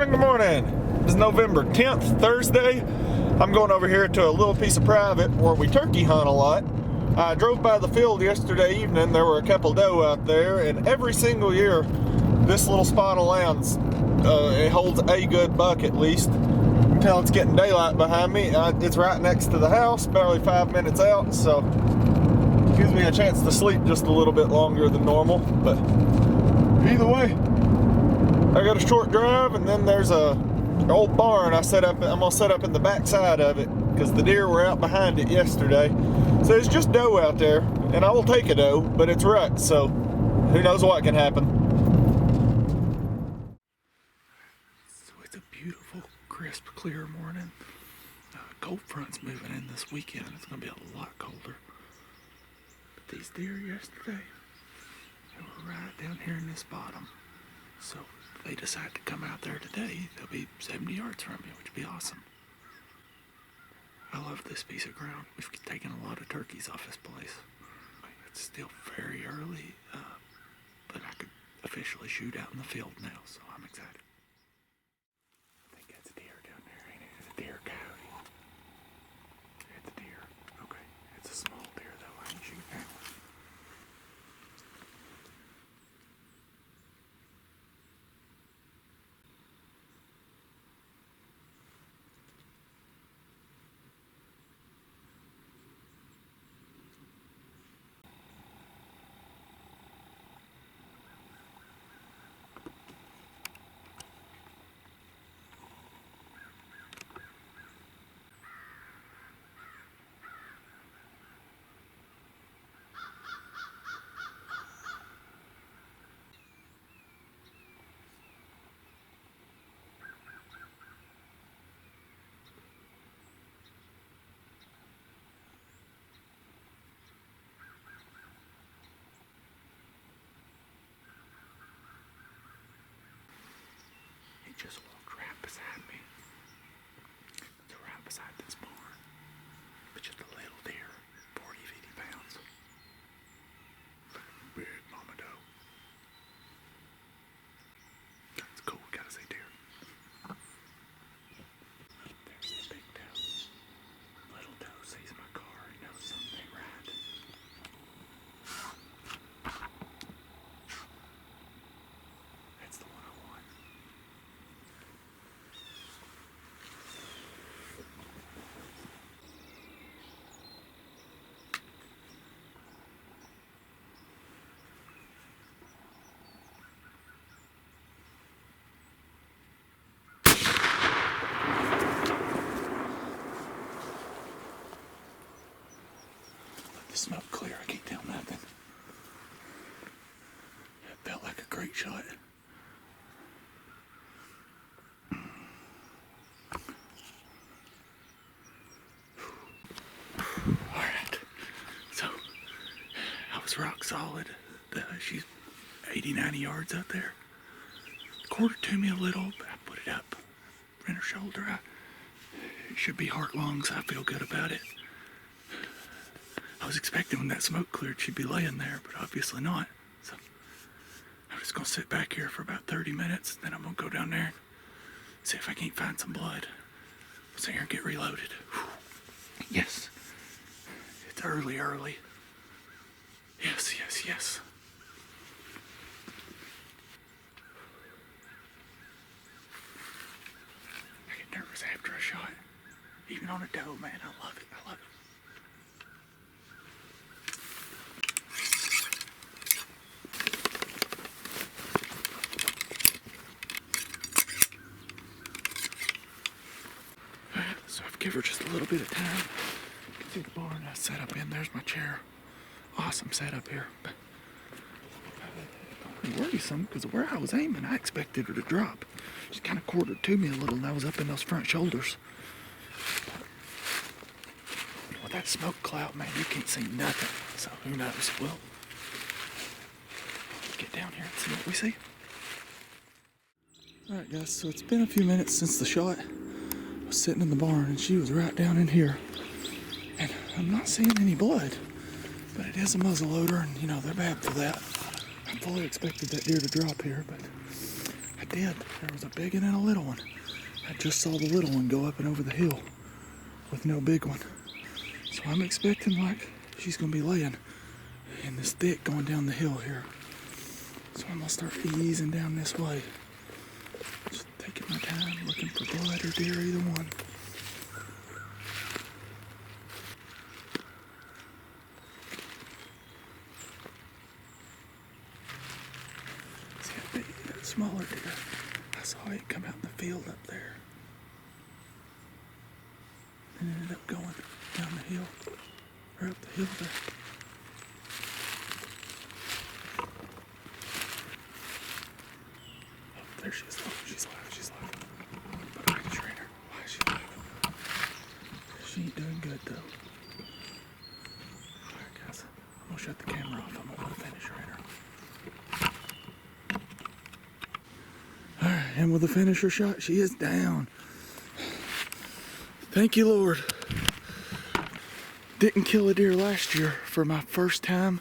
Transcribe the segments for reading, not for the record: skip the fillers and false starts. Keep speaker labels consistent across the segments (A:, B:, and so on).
A: Good morning. It's November 10th, Thursday. I'm going over here to a little piece of private where we turkey hunt a lot. I drove by the field yesterday evening. There were a couple doe out there, and every single year this little spot of land's it holds a good buck at least until it's getting daylight behind me. It's right next to the house, barely 5 minutes out, so it gives me a chance to sleep just a little bit longer than normal. But either way, I got a short drive, and then there's an old barn I'm gonna set up in the back side of it because the deer were out behind it yesterday. So it's just doe out there, and I will take a doe, but it's rut, so who knows what can happen. So it's a beautiful, crisp, clear morning. Cold front's moving in this weekend. It's gonna be a lot colder. But these deer yesterday, they were right down here in this bottom. So if they decide to come out there today, they'll be 70 yards from me, which would be awesome. I love this piece of ground. We've taken a lot of turkeys off this place. It's still very early, but I could officially shoot out in the field now, so I'm excited. I think that's a deer down there, ain't it? It's a deer coyote. It's a deer. Okay, it's a small deer though. I can shoot that one. Just walked right beside me. It's right beside this barn. It's just a little deer, 40, 50 pounds. Big mama doe. It's cool, gotta say deer. There's the big doe. Little doe sees my car and knows something ain't right. That's the one I want. The smoke clear, I can't tell nothing. It felt like a great shot. Alright, so I was rock solid. She's 80, 90 yards out there. Quartered to me a little, but I put it up in her shoulder. It should be heart lungs. I feel good about it. I was expecting when that smoke cleared she'd be laying there, but obviously not. So I'm just gonna sit back here for about 30 minutes, then I'm gonna go down there and see if I can't find some blood. Sit here and get reloaded. Whew. Yes. It's early. Yes. I get nervous after a shot. Even on a doe, man, I love it. So I've given her just a little bit of time. You can see the barn I set up in. There's my chair. Awesome setup here. But worrisome because of where I was aiming, I expected her to drop. She kind of quartered to me a little, and I was up in those front shoulders. With that smoke cloud, man, you can't see nothing. So who knows? Well, let's get down here and see what we see. Alright guys, so it's been a few minutes since the shot. I was sitting in the barn and she was right down in here. And I'm not seeing any blood, but it is a muzzleloader, and you know, they're bad for that. I fully expected that deer to drop here, but I did. There was a big one and a little one. I just saw the little one go up and over the hill with no big one. So I'm expecting like she's gonna be laying in this thick going down the hill here. So I'm gonna start easing down this way. Just taking my time looking for blood or deer, either one. See that smaller deer. I saw it come out in the field up there. And ended up going down the hill, or up the hill there. Oh, there she is. Oh, she's alive, she's alive. But I can train her. Why is she alive? She ain't doing good though. Alright guys, I'm gonna shut the camera off. I'm gonna put a finisher in her. Alright, and with the finisher shot, she is down. Thank you, Lord. Didn't kill a deer last year for my first time,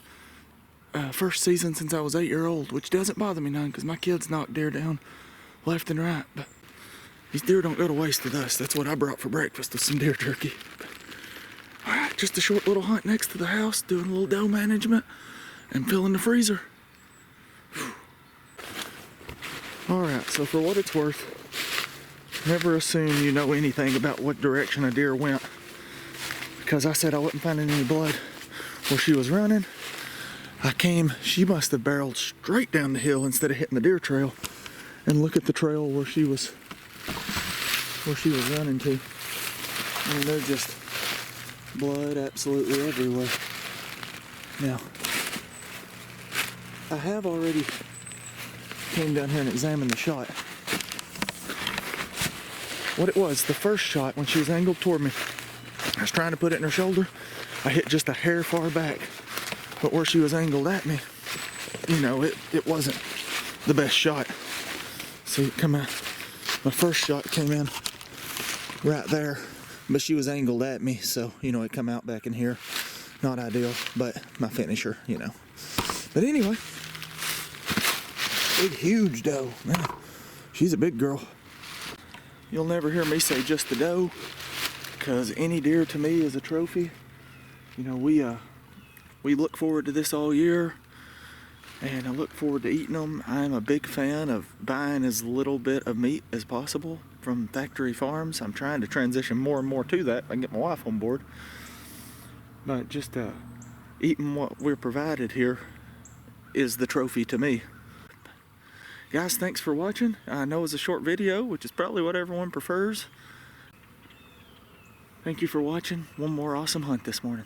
A: first season since I was 8 years old, which doesn't bother me none because my kids knock deer down left and right. But these deer don't go to waste with us. That's what I brought for breakfast, was some deer turkey. All right, just a short little hunt next to the house, doing a little doe management and filling the freezer. Whew. All right, so for what it's worth, never assume you know anything about what direction a deer went, because I said I wasn't finding any blood where she was running. She must have barreled straight down the hill instead of hitting the deer trail. And look at the trail where she was running to. I mean, there's just blood absolutely everywhere. Now, I have already came down here and examined the shot. What it was, the first shot when she was angled toward me, I was trying to put it in her shoulder. I hit just a hair far back. But where she was angled at me, you know, it wasn't the best shot. See, it come out. My first shot came in right there, but she was angled at me, so, you know, it come out back in here. Not ideal, but my finisher, you know. But anyway, big, huge doe. Man, she's a big girl. You'll never hear me say just a doe, because any deer to me is a trophy. You know, we look forward to this all year, and I look forward to eating them. I'm a big fan of buying as little bit of meat as possible from factory farms. I'm trying to transition more and more to that. I can get my wife on board. But just eating what we're provided here is the trophy to me. Guys, thanks for watching. I know it's a short video, which is probably what everyone prefers. Thank you for watching. One more awesome hunt this morning.